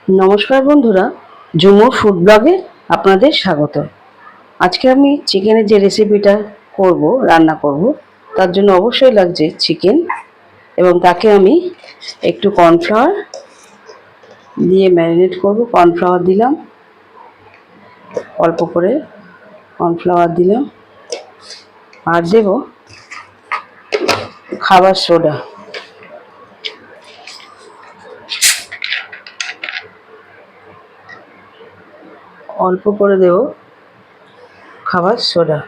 নমস্কার বন্ধুরা, ঝুমুর ফুড ব্লগে আপনাদের স্বাগত। আজকে আমি চিকেনের যে রেসিপিটা রান্না করব, তার জন্য অবশ্যই লাগছে চিকেন, এবং তাকে আমি একটু কর্নফ্লাওয়ার দিয়ে ম্যারিনেট করব। কর্নফ্লাওয়ার দিলাম, অল্প করে কর্নফ্লাওয়ার দিলাম, আর দেব খাবার সোডা। অল্প করে দেব খাবার সোডা,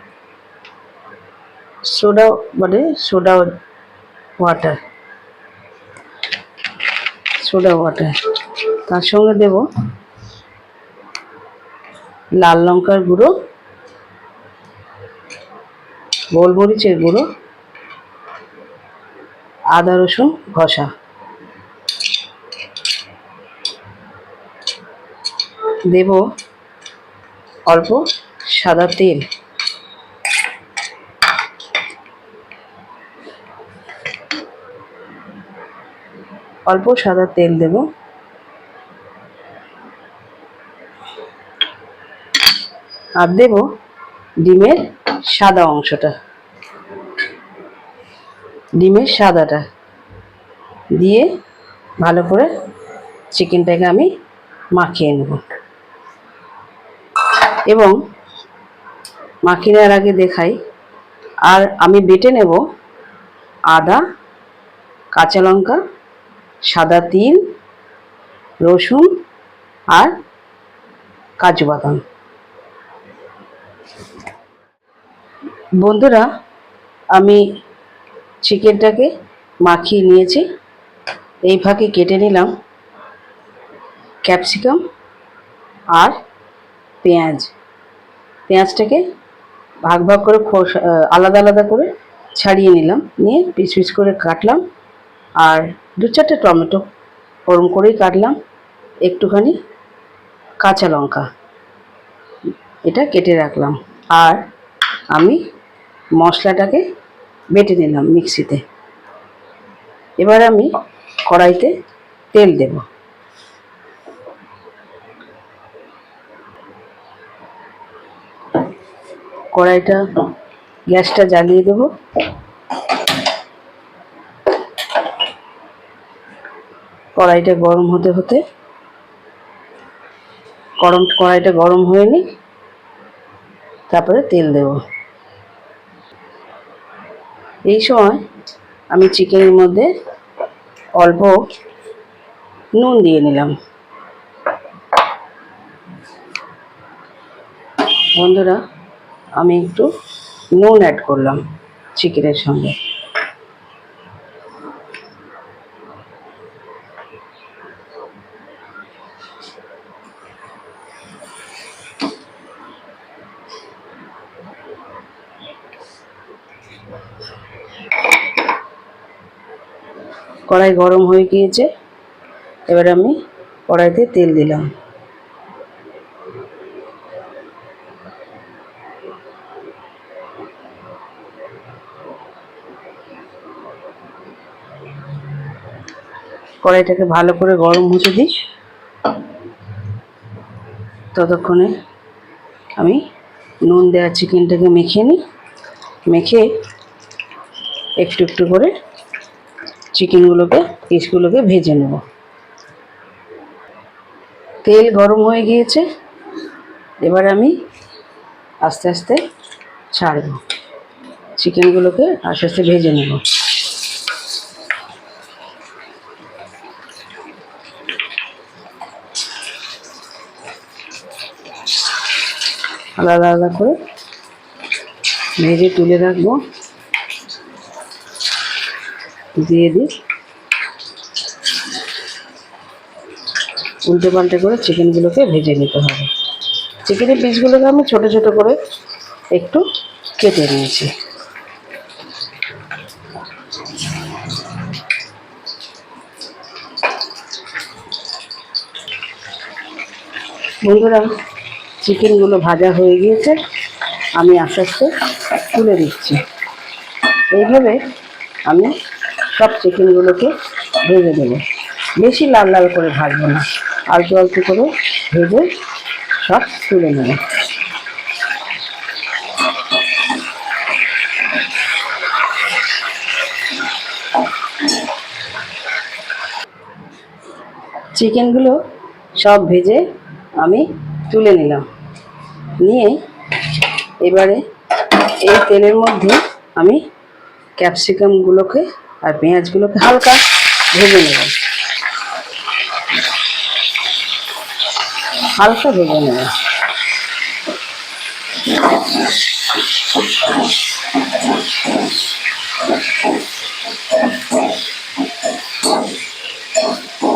মানে সোডা ওয়াটার। তার সঙ্গে দেব লাল লঙ্কার গুঁড়ো, গোলমরিচের গুঁড়ো, আদা রসুন ঘষা, দেব অল্প সাদা তেল, দেব। আর দেব ডিমের সাদা অংশটা, ডিমের সাদাটা দিয়ে ভালো করে চিকেনটাকে আমি মাখিয়ে নেব। এবং মাখিয়ে নেওয়ার আগে দেখাই, আর আমি বেটে নেব আদা, কাঁচা লঙ্কা, সাদা তিল, রসুন আর কাজু বাদাম। বন্ধুরা, আমি চিকেনটাকে মাখিয়ে নিয়েছি। এই ফাঁকে কেটে নিলাম ক্যাপসিকাম আর পেঁয়াজটাকে ভাগ ভাগ করে আলাদা আলাদা করে ছাড়িয়ে নিলাম, নিয়ে পিস পিস করে কাটলাম। আর 2-4টে টমেটো গরম করেই কাটলাম, একটুখানি কাঁচা লঙ্কা এটা কেটে রাখলাম। আর আমি মশলাটাকে বেটে নিলাম মিক্সিতে। এবার আমি কড়াইতে তেল দেব। গ্যাসটা জ্বালিয়ে দেব। কড়াইটা গরম হতে হতে কড়াইটা গরম হয়ে নি, তারপরে তেল দেব। এই সময় আমি চিকেনের মধ্যে অল্প নুন দিয়ে নিলাম। বন্ধুরা, আমি একটু নুন অ্যাড করলাম চিকেনের সঙ্গে। কড়াই গরম হয়ে গিয়েছে, এবার আমি কড়াইতে তেল দিলাম। কড়াইটাকে ভালো করে গরম হতে দিই। ততক্ষণে আমি নুন দেওয়া চিকেনটাকে মেখে নিই। মেখে একটু একটু করে পিসগুলোকে ভেজে নেব। তেল গরম হয়ে গিয়েছে, এবার আমি আস্তে আস্তে ছাড়ব। চিকেনগুলোকে আস্তে আস্তে ভেজে নেব। আলাদা আলাদা করে ভেজে তুলে রাখবো। দিয়ে দিই, উল্টে পাল্টে করে চিকেনগুলোকে ভেজে নিতে হবে। চিকেনের পিসগুলোকে আমি ছোট ছোট করে একটু কেটে নিয়েছি। বন্ধুরা, চিকেনগুলো ভাজা হয়ে গিয়েছে, আমি আস্তে আস্তে তুলে দিচ্ছি। এইভাবে আমি সব চিকেনগুলোকে ভেজে দেবো। বেশি লাল লাল করে ভাজবো না, অল্প অল্প করে ভেজে সব তুলে নেব। চিকেনগুলো সব ভেজে আমি তুলে নিলাম। নিয়ে এবারে এই তেলের মধ্যে আমি ক্যাপসিকামগুলোকে আর পেঁয়াজগুলোকে হালকা ভেজে নেব, হালকা ভেজে নেব।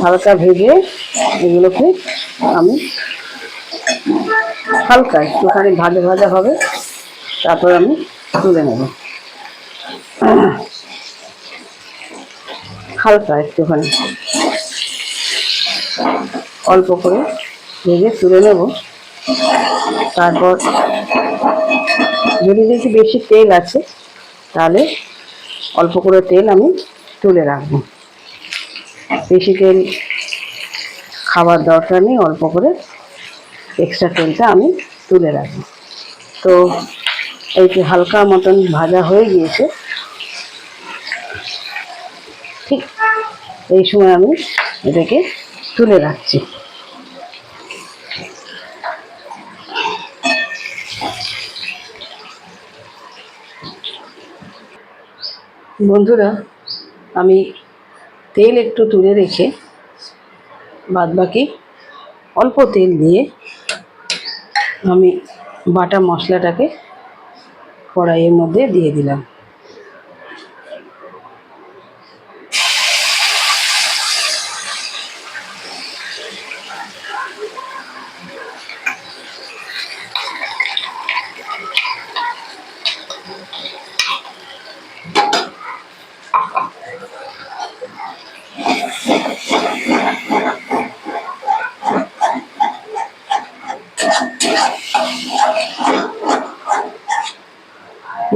হালকা ভেজে এগুলোকে আমি হালকা একটুখানি ভাজা ভাজা হবে, তারপর আমি তুলে নেব। হালকা একটুখানি অল্প করে ভেজে তুলে নেব। তারপর যদি দেখি বেশি তেল আছে তাহলে অল্প করে তেল আমি তুলে রাখবো। বেশি তেল খাবার দরকার নেই, অল্প করে এক্সট্রা তেলটা আমি তুলে রাখবো। তো এইটি হালকা মতন ভাজা হয়ে গিয়েছে। ঠিক এই সময় আমি এটাকে তুলে রাখছি। বন্ধুরা, আমি তেল একটু তুলে রেখে বাদবাকি অল্প তেল দিয়ে আমি বাটা মশলাটাকে কড়াইয়ের মধ্যে দিয়ে দিলাম।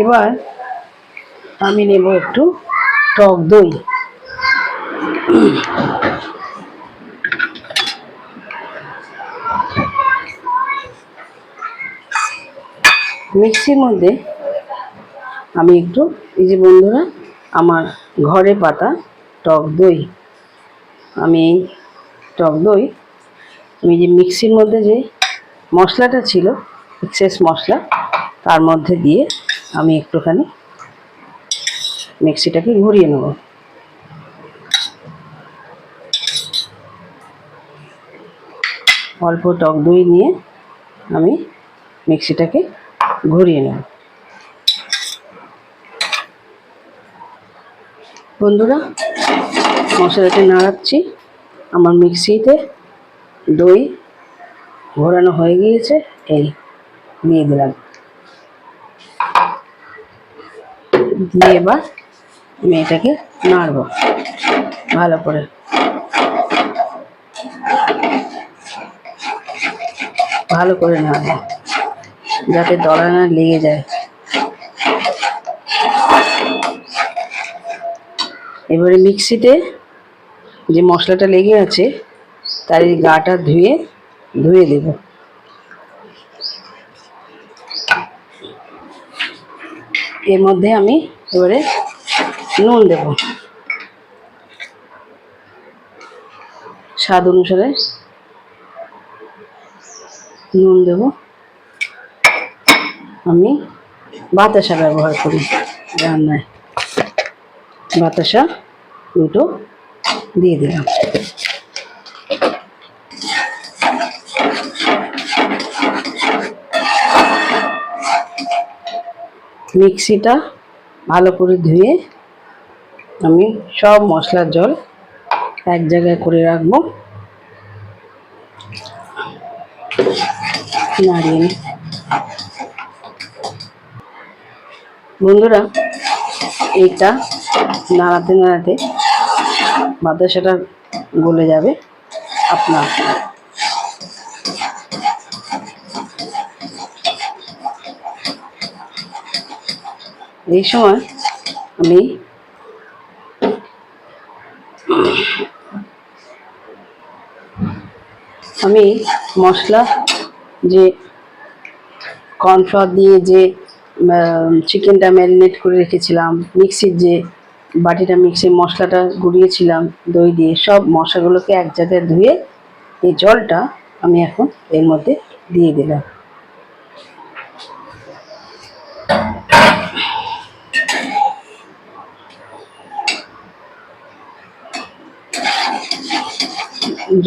এবার আমি নেব একটু টক দই। মিক্সির মধ্যে আমি একটু, এই যে বন্ধুরা, আমার ঘরে পাতা টক দই, আমি এই টক দই আমি যে মিক্সির মধ্যে যে মশলাটা ছিল এক্সেস মশলা তার মধ্যে দিয়ে আমি একটুখানি মিক্সিটাকে ঘুরিয়ে নেব। অল্প টক দই নিয়ে আমি মিক্সিটাকে ঘুরিয়ে নেব। বন্ধুরা, মশলাটা নাড়াচ্ছি। আমার মিক্সিতে দই ঘোরানো হয়ে গিয়েছে, এই দিয়ে দিলাম। দিয়ে এবার আমি এটাকে নাড়ব ভালো করে। ভালো করে নাড়ব যাতে দলা না লেগে যায়। এবারে মিক্সিতে যে মশলাটা লেগে আছে তার এই গাটা ধুয়ে দেব। এর মধ্যে আমি এবারে নুন দেব, স্বাদ অনুসারে নুন দেব। আমি বাতাসা ব্যবহার করি রান্নায়, বাতাসা দুটো দিয়ে দিলাম। মিক্সিটা ভালো করে ধুয়ে আমি সব মশলার জল এক জায়গায় করে রাখবো। নাড়িয়ে নিই। বন্ধুরা, এইটা নাড়াতে নাড়াতে বাতাসাটা গলে যাবে আপনার। এই সময় আমি আমি মশলা যে কর্নফ্লাওয়ার দিয়ে যে চিকেনটা ম্যারিনেট করে রেখেছিলাম, মিক্সির যে বাটিটা মিক্সির মশলাটা গুঁড়িয়েছিলাম দই দিয়ে, সব মশলাগুলোকে এক জায়গায় ধুয়ে এই জলটা আমি এখন এর মধ্যে দিয়ে দিলাম।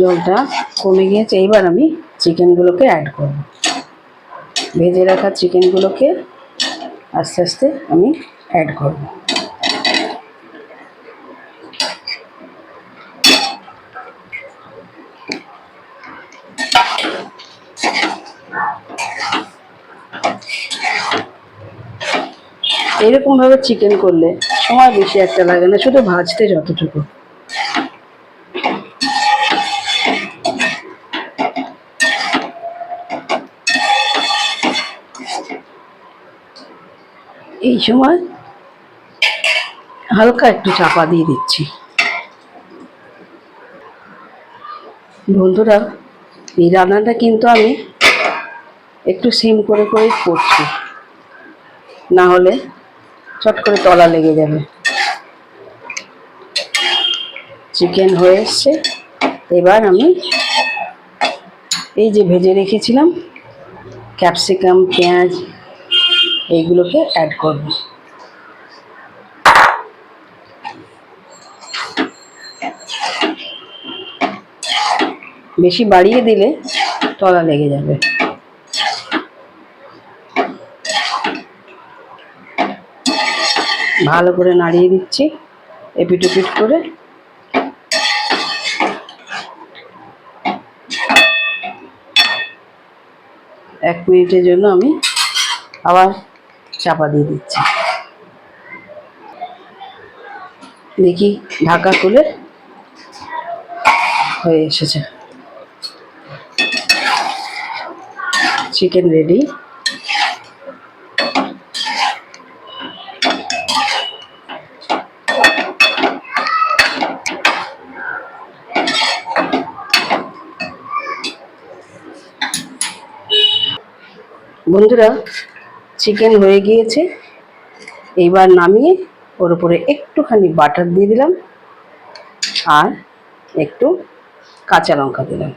জলটা কমে গিয়েছে, এবার আমি চিকেনগুলোকে অ্যাড করব। ভেজে রাখা চিকেনগুলোকে আস্তে আস্তে আমি অ্যাড করব। এরকমভাবে চিকেন করলে সময় বেশি একটা লাগে না, শুধু ভাজতে যতটুকু। এই সময় হালকা একটু চাপা দিয়ে দিচ্ছি। বন্ধুরা, এই রান্নাটা কিন্তু আমি একটু সিম করে করেই করছি, না হলে চট করে তলা লেগে যাবে। চিকেন হয়ে এসছে, এবার আমি এই যে ভেজে রেখেছিলাম ক্যাপসিকাম, পেঁয়াজ, এইগুলোকে অ্যাড করব। বেশি বাড়িয়ে দিলে তলা লেগে যাবে। ভালো করে নাড়িয়ে দিচ্ছি এপিট ওপিট করে। এক মিনিটের জন্য আমি আবার চাপা দিয়ে দিচ্ছি। দেখি ঢাকা খুলে হয়ে এসেছে, চিকেন রেডি। বন্ধুরা, চিকেন হয়ে গিয়েছে, এইবার নামিয়ে ওর উপরে একটুখানি বাটার দিয়ে দিলাম আর একটু কাঁচা লঙ্কা দিলাম,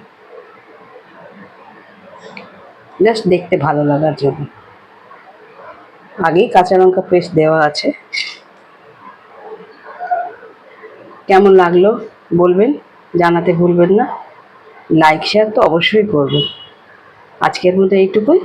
জাস্ট দেখতে ভালো লাগার জন্য। আগেই কাঁচা লঙ্কা পেস্ট দেওয়া আছে। কেমন লাগলো বলবেন, জানাতে ভুলবেন না। লাইক শেয়ার তো অবশ্যই করবেন। আজকের মতো এইটুকুই।